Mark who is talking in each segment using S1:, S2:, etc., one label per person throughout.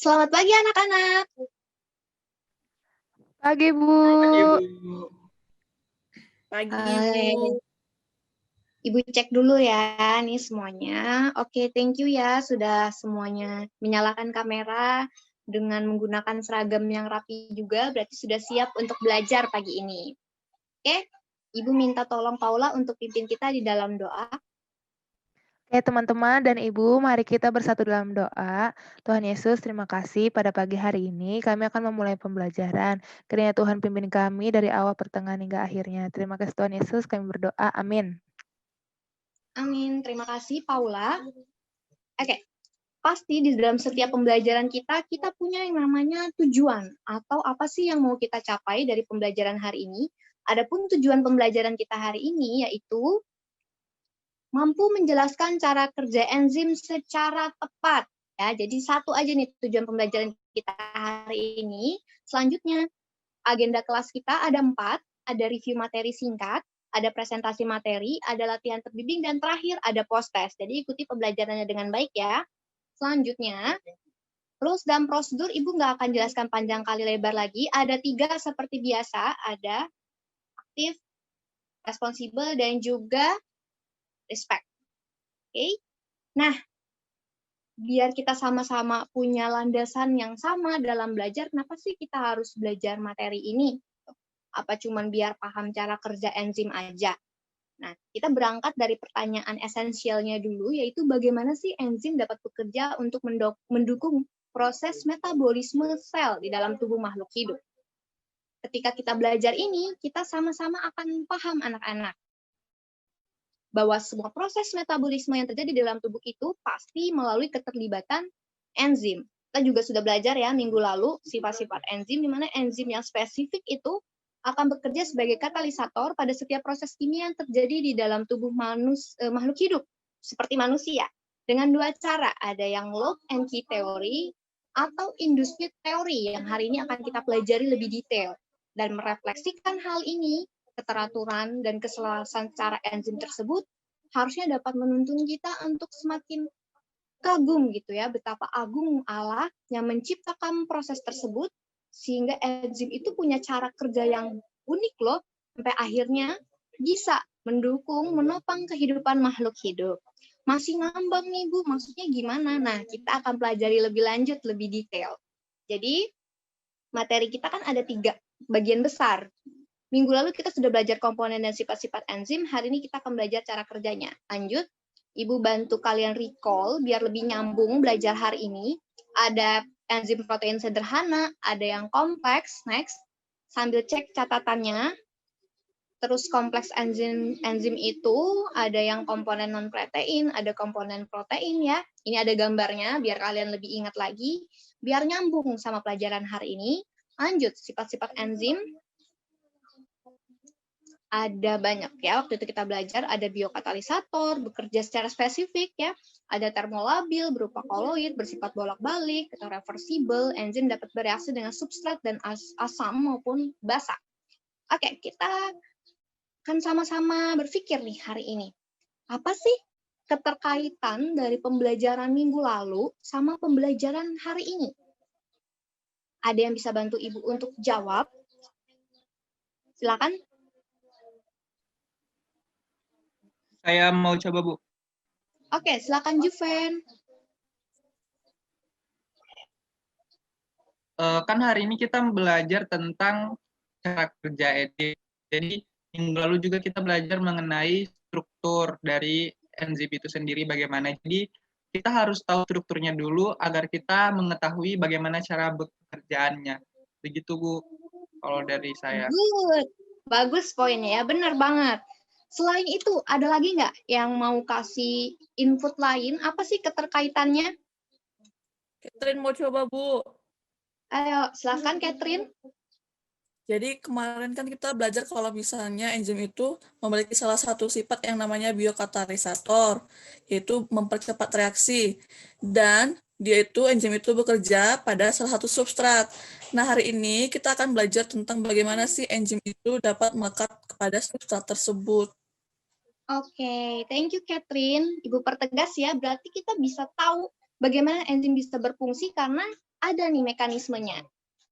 S1: Selamat pagi anak-anak.
S2: Pagi, Bu.
S3: Pagi, Bu.
S4: Pagi,
S1: Hai.
S4: Bu.
S1: Ibu cek dulu ya nih semuanya. Oke, thank you ya sudah semuanya menyalakan kamera dengan menggunakan seragam yang rapi juga, berarti sudah siap untuk belajar pagi ini. Oke, Ibu minta tolong Paula untuk pimpin kita di dalam doa.
S2: Oke, teman-teman dan Ibu, mari kita bersatu dalam doa. Tuhan Yesus, terima kasih pada pagi hari ini kami akan memulai pembelajaran. Kiranya Tuhan pimpin kami dari awal, pertengahan, hingga akhirnya. Terima kasih Tuhan Yesus, kami berdoa. Amin.
S1: Amin. Terima kasih Paula. Oke, pasti di dalam setiap pembelajaran kita punya yang namanya tujuan atau apa sih yang mau kita capai dari pembelajaran hari ini. Adapun tujuan pembelajaran kita hari ini yaitu mampu menjelaskan cara kerja enzim secara tepat. Ya, jadi satu aja nih tujuan pembelajaran kita hari ini. Selanjutnya, agenda kelas kita ada 4, ada review materi singkat, ada presentasi materi, ada latihan terbimbing, dan terakhir ada post-test. Jadi ikuti pembelajarannya dengan baik ya. Selanjutnya, rules dan prosedur Ibu nggak akan jelaskan panjang kali lebar lagi. Ada 3 seperti biasa, ada aktif, responsibel, dan juga respect. Oke. Nah, biar kita sama-sama punya landasan yang sama dalam belajar, kenapa sih kita harus belajar materi ini? Apa cuman biar paham cara kerja enzim aja? Nah, kita berangkat dari pertanyaan esensialnya dulu, yaitu bagaimana sih enzim dapat bekerja untuk mendukung proses metabolisme sel di dalam tubuh makhluk hidup. Ketika kita belajar ini, kita sama-sama akan paham anak-anak bahwa semua proses metabolisme yang terjadi di dalam tubuh itu pasti melalui keterlibatan enzim. Kita juga sudah belajar ya minggu lalu sifat-sifat enzim, di mana enzim yang spesifik itu akan bekerja sebagai katalisator pada setiap proses kimia yang terjadi di dalam tubuh makhluk hidup, seperti manusia. Dengan 2 cara, ada yang lock and key theory atau induced theory yang hari ini akan kita pelajari lebih detail. Dan merefleksikan hal ini, keteraturan dan keselarasan cara enzim tersebut harusnya dapat menuntun kita untuk semakin kagum gitu ya, betapa agung Allah yang menciptakan proses tersebut sehingga enzim itu punya cara kerja yang unik loh, sampai akhirnya bisa mendukung, menopang kehidupan makhluk hidup. Masih ngambang nih Bu, maksudnya gimana? Nah, kita akan pelajari lebih lanjut, lebih detail. Jadi, materi kita kan ada 3 bagian besar. Minggu lalu kita sudah belajar komponen dan sifat-sifat enzim, hari ini kita akan belajar cara kerjanya. Lanjut, Ibu bantu kalian recall biar lebih nyambung belajar hari ini. Ada enzim protein sederhana, ada yang kompleks, next. Sambil cek catatannya. Terus kompleks enzim itu ada yang komponen non-protein, ada komponen protein ya. Ini ada gambarnya biar kalian lebih ingat lagi, biar nyambung sama pelajaran hari ini. Lanjut, sifat-sifat enzim. Ada banyak ya, waktu itu kita belajar ada biokatalisator, bekerja secara spesifik ya, ada termolabil berupa koloid, bersifat bolak-balik, atau reversible, enzim dapat bereaksi dengan substrat dan asam maupun basa. Oke, kita akan sama-sama berpikir nih hari ini, apa sih keterkaitan dari pembelajaran minggu lalu sama pembelajaran hari ini? Ada yang bisa bantu Ibu untuk jawab? Silakan.
S3: Saya mau coba, Bu.
S1: Oke, silakan Juven.
S3: Kan hari ini kita belajar tentang cara kerja enzim. Jadi, minggu lalu juga kita belajar mengenai struktur dari enzim itu sendiri bagaimana. Jadi, kita harus tahu strukturnya dulu agar kita mengetahui bagaimana cara bekerjaannya. Begitu, Bu, kalau dari saya.
S1: Good. Bagus poinnya ya, benar banget. Selain itu, ada lagi nggak yang mau kasih input lain? Apa sih keterkaitannya?
S4: Catherine mau coba, Bu.
S1: Ayo, silakan Catherine.
S4: Jadi kemarin kan kita belajar kalau misalnya enzim itu memiliki salah satu sifat yang namanya biokatalisator, yaitu mempercepat reaksi. Dan enzim itu bekerja pada salah satu substrat. Nah, hari ini kita akan belajar tentang bagaimana sih enzim itu dapat melekat kepada substrat tersebut.
S1: Oke, thank you Catherine. Ibu pertegas ya, berarti kita bisa tahu bagaimana enzim bisa berfungsi karena ada nih mekanismenya.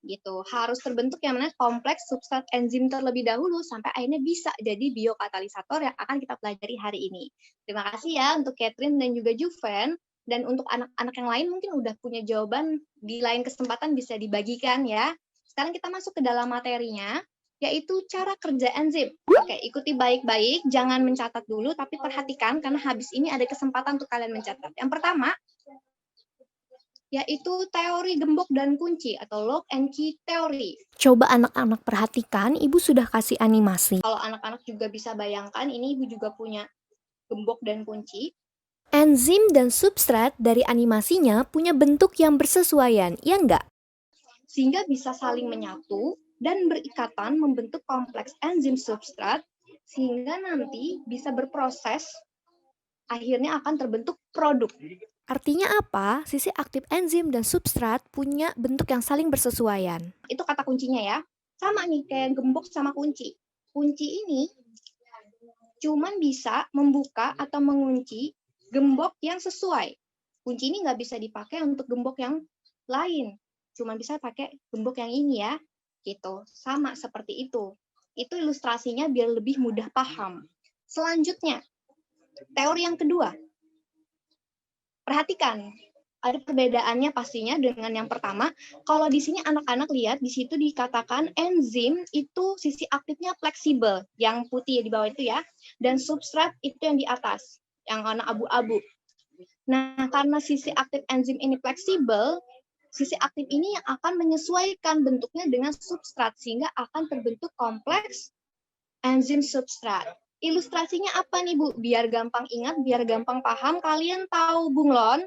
S1: Gitu. Harus terbentuk yang mana kompleks substrat enzim terlebih dahulu sampai akhirnya bisa jadi biokatalisator yang akan kita pelajari hari ini. Terima kasih ya untuk Catherine dan juga Juven. Dan untuk anak-anak yang lain mungkin udah punya jawaban, di lain kesempatan bisa dibagikan ya. Sekarang kita masuk ke dalam materinya, yaitu cara kerja enzim. Oke, ikuti baik-baik, jangan mencatat dulu, tapi perhatikan karena habis ini ada kesempatan untuk kalian mencatat. Yang pertama, yaitu teori gembok dan kunci atau lock and key theory.
S5: Coba anak-anak perhatikan, Ibu sudah kasih animasi.
S1: Kalau anak-anak juga bisa bayangkan, ini Ibu juga punya gembok dan kunci.
S5: Enzim dan substrat dari animasinya punya bentuk yang bersesuaian, ya enggak?
S1: Sehingga bisa saling menyatu dan berikatan membentuk kompleks enzim substrat, sehingga nanti bisa berproses, akhirnya akan terbentuk produk.
S5: Artinya apa? Sisi aktif enzim dan substrat punya bentuk yang saling bersesuaian.
S1: Itu kata kuncinya ya. Sama nih kayak gembok sama kunci. Kunci ini cuman bisa membuka atau mengunci gembok yang sesuai. Kunci ini nggak bisa dipakai untuk gembok yang lain. Cuma bisa pakai gembok yang ini ya. Gitu. Sama seperti itu. Itu ilustrasinya biar lebih mudah paham. Selanjutnya, teori yang kedua. Perhatikan, ada perbedaannya pastinya dengan yang pertama. Kalau di sini anak-anak lihat, di situ dikatakan enzim itu sisi aktifnya fleksibel, yang putih di bawah itu ya, dan substrat itu yang di atas, yang warna abu-abu. Nah, karena sisi aktif enzim ini fleksibel, sisi aktif ini yang akan menyesuaikan bentuknya dengan substrat, sehingga akan terbentuk kompleks enzim substrat. Ilustrasinya apa nih Bu? Biar gampang ingat, biar gampang paham, kalian tahu bunglon?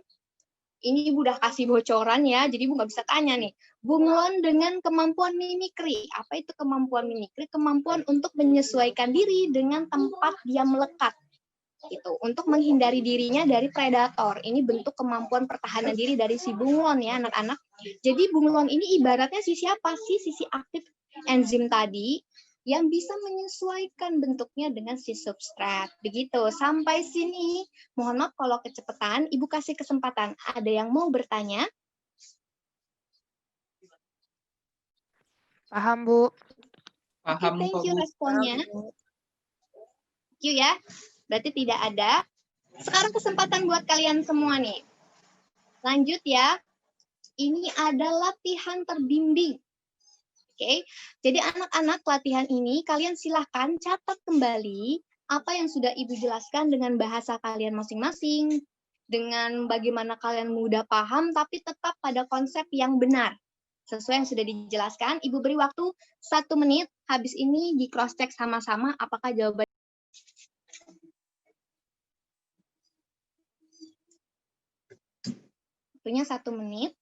S1: Ini Ibu udah kasih bocoran ya, jadi Ibu nggak bisa tanya nih. Bunglon dengan kemampuan mimikri. Apa itu kemampuan mimikri? Kemampuan untuk menyesuaikan diri dengan tempat dia melekat. Gitu, untuk menghindari dirinya dari predator. Ini bentuk kemampuan pertahanan diri dari si bunglon ya anak-anak. Jadi bunglon ini ibaratnya sisi apa sih? Sisi aktif enzim tadi yang bisa menyesuaikan bentuknya dengan si substrat. Begitu, sampai sini. Mohon maaf kalau kecepatan, Ibu kasih kesempatan. Ada yang mau bertanya?
S2: Paham, Bu.
S1: Oke,
S3: Paham
S1: thank
S3: kok,
S1: you
S3: Bu.
S1: responnya. Thank you ya. Berarti tidak ada. Sekarang kesempatan buat kalian semua nih. Lanjut ya. Ini ada latihan terbimbing. Oke, jadi anak-anak latihan ini kalian silahkan catat kembali apa yang sudah Ibu jelaskan dengan bahasa kalian masing-masing, dengan bagaimana kalian mudah paham, tapi tetap pada konsep yang benar. Sesuai yang sudah dijelaskan, Ibu beri waktu 1 menit, habis ini di cross-check sama-sama apakah jawaban. Waktunya 1 menit.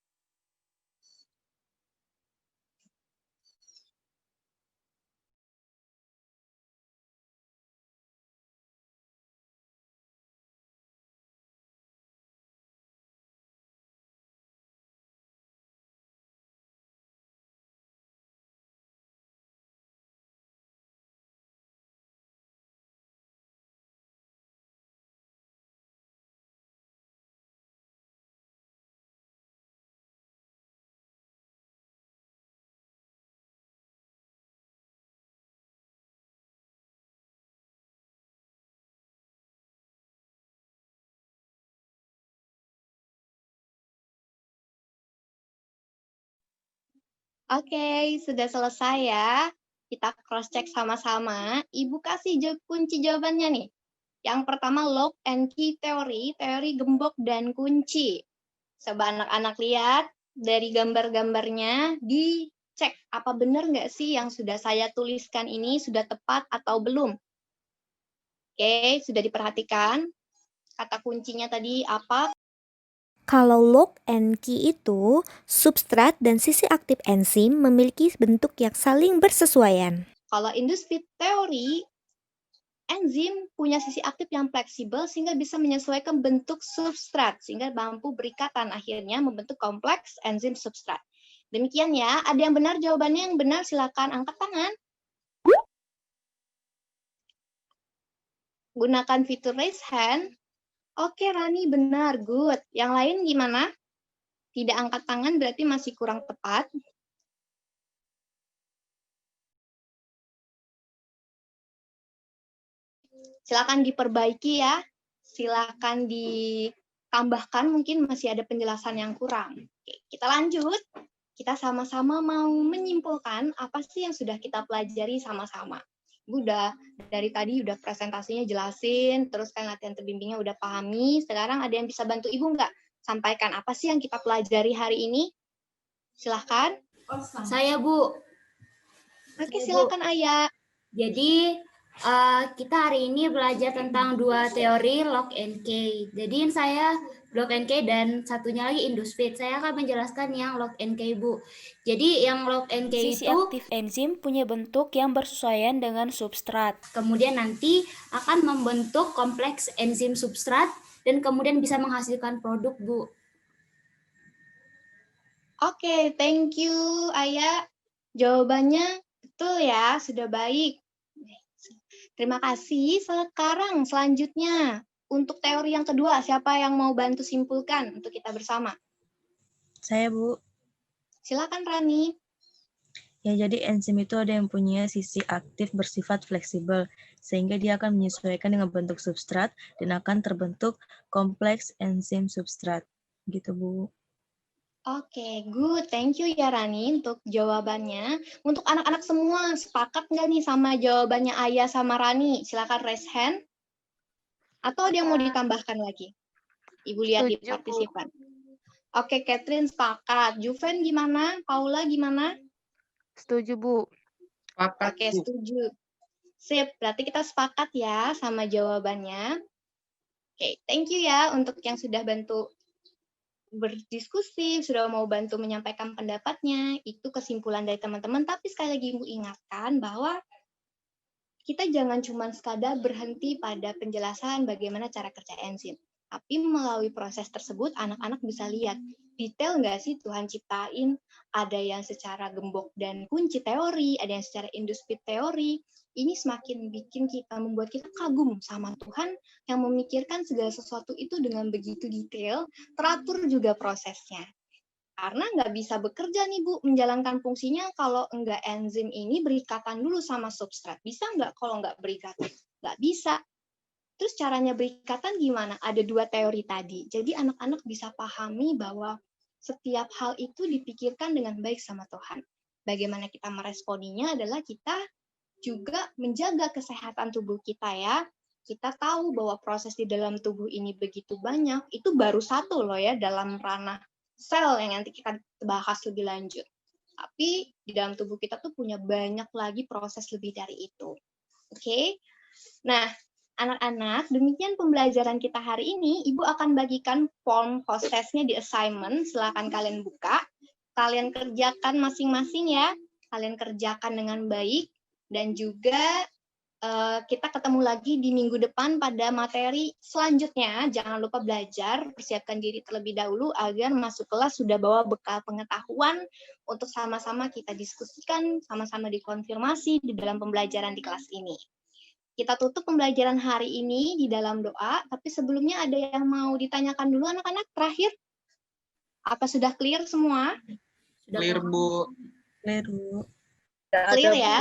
S1: Oke, sudah selesai ya. Kita cross-check sama-sama. Ibu kasih kunci jawabannya nih. Yang pertama, lock and key theory, teori gembok dan kunci. Coba anak-anak lihat, dari gambar-gambarnya, dicek apa benar nggak sih yang sudah saya tuliskan ini sudah tepat atau belum. Oke, sudah diperhatikan. Kata kuncinya tadi apa?
S5: Kalau lock and key itu, substrat dan sisi aktif enzim memiliki bentuk yang saling bersesuaian.
S1: Kalau industri teori, enzim punya sisi aktif yang fleksibel sehingga bisa menyesuaikan bentuk substrat sehingga mampu berikatan akhirnya membentuk kompleks enzim substrat. Demikian ya, ada yang benar jawabannya? Yang benar silakan angkat tangan. Gunakan fitur raise hand. Oke Rani benar, good. Yang lain gimana? Tidak angkat tangan berarti masih kurang tepat. Silakan diperbaiki ya. Silakan ditambahkan, mungkin masih ada penjelasan yang kurang. Oke, kita lanjut. Kita sama-sama mau menyimpulkan apa sih yang sudah kita pelajari sama-sama. Ibu udah dari tadi udah presentasinya jelasin, terus kan latihan terbimbingnya udah pahami. Sekarang ada yang bisa bantu Ibu nggak? Sampaikan apa sih yang kita pelajari hari ini? Silahkan.
S6: Saya, Bu.
S1: Oke, silakan Ayah.
S6: Jadi, kita hari ini belajar tentang dua teori lock and key. Jadi saya lock and key dan satunya lagi Induspeed. Saya akan menjelaskan yang lock and key, Bu. Jadi yang lock and key
S5: Sisi
S6: itu
S5: aktif enzim punya bentuk yang bersesuaian dengan substrat.
S6: kemudian nanti akan membentuk kompleks enzim substrat dan kemudian bisa menghasilkan produk, Bu.
S1: Oke, thank you Ayah. Jawabannya betul ya, sudah baik. Terima kasih. Sekarang selanjutnya, untuk teori yang kedua, siapa yang mau bantu simpulkan untuk kita bersama?
S7: Saya, Bu.
S1: Silakan Rani.
S7: Ya, jadi enzim itu ada yang punya sisi aktif bersifat fleksibel, sehingga dia akan menyesuaikan dengan bentuk substrat dan akan terbentuk kompleks enzim substrat. Gitu, Bu.
S1: Oke, good. Thank you ya Rani untuk jawabannya. Untuk anak-anak semua, sepakat nggak nih sama jawabannya Ayah sama Rani? Silakan raise hand. Atau ada yang mau ditambahkan lagi? Ibu lihat di
S2: Setuju, Bu.
S1: partisipan. Oke, Catherine sepakat. Juven gimana? Paula gimana?
S2: Setuju, Bu.
S3: Sepakat,
S1: Oke,
S3: Bu.
S1: setuju. Sip, berarti kita sepakat ya sama jawabannya. Oke, thank you ya untuk yang sudah bantu berdiskusi, sudah mau bantu menyampaikan pendapatnya. Itu kesimpulan dari teman-teman. Tapi sekali lagi Ibu ingatkan bahwa kita jangan cuma sekadar berhenti pada penjelasan bagaimana cara kerja enzim. Tapi melalui proses tersebut, anak-anak bisa lihat detail nggak sih Tuhan ciptain. Ada yang secara gembok dan kunci teori, ada yang secara Induspeed teori. Ini semakin bikin kita, membuat kita kagum sama Tuhan yang memikirkan segala sesuatu itu dengan begitu detail, teratur juga prosesnya. Karena nggak bisa bekerja nih Bu, menjalankan fungsinya kalau nggak enzim ini berikatan dulu sama substrat. Bisa nggak kalau nggak berikatan? Nggak bisa. Terus caranya berikatan gimana? Ada dua teori tadi. Jadi anak-anak bisa pahami bahwa setiap hal itu dipikirkan dengan baik sama Tuhan. Bagaimana kita meresponinya adalah kita juga menjaga kesehatan tubuh kita ya. Kita tahu bahwa proses di dalam tubuh ini begitu banyak, itu baru satu loh ya dalam ranah sel yang nanti kita bahas lebih lanjut. Tapi di dalam tubuh kita tuh punya banyak lagi proses lebih dari itu. Oke? Nah, anak-anak, demikian pembelajaran kita hari ini. Ibu akan bagikan form prosesnya di assignment. Silakan kalian buka. Kalian kerjakan masing-masing ya. Kalian kerjakan dengan baik. Dan juga kita ketemu lagi di minggu depan pada materi selanjutnya. Jangan lupa belajar, persiapkan diri terlebih dahulu agar masuk kelas sudah bawa bekal pengetahuan untuk sama-sama kita diskusikan, sama-sama dikonfirmasi di dalam pembelajaran di kelas ini. Kita tutup pembelajaran hari ini di dalam doa, tapi sebelumnya ada yang mau ditanyakan dulu anak-anak terakhir? Apa sudah clear semua?
S3: Clear, Bu.
S7: Clear, Bu.
S1: Clear ya?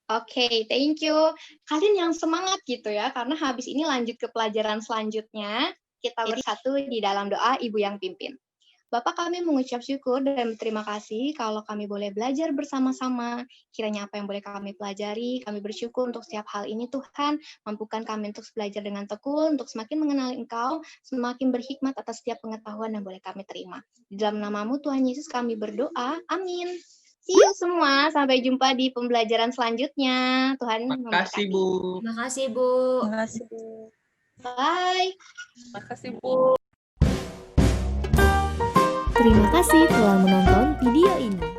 S1: Oke, thank you. Kalian yang semangat gitu ya, karena habis ini lanjut ke pelajaran selanjutnya. Kita bersatu di dalam doa Ibu yang pimpin. Bapak, kami mengucap syukur dan berterima kasih kalau kami boleh belajar bersama-sama. Kiranya apa yang boleh kami pelajari, kami bersyukur untuk setiap hal ini Tuhan. Mampukan kami untuk belajar dengan tekun, untuk semakin mengenal Engkau, semakin berhikmat atas setiap pengetahuan yang boleh kami terima. Di dalam nama-Mu Tuhan Yesus kami berdoa. Amin. See you semua. Sampai jumpa di pembelajaran selanjutnya. Tuhan
S3: Makasih,
S1: memberkati.
S3: Bu.
S6: Terima kasih, Bu.
S7: Terima kasih, Bu.
S1: Bye.
S4: Makasih, Bu.
S5: Terima kasih telah menonton video ini.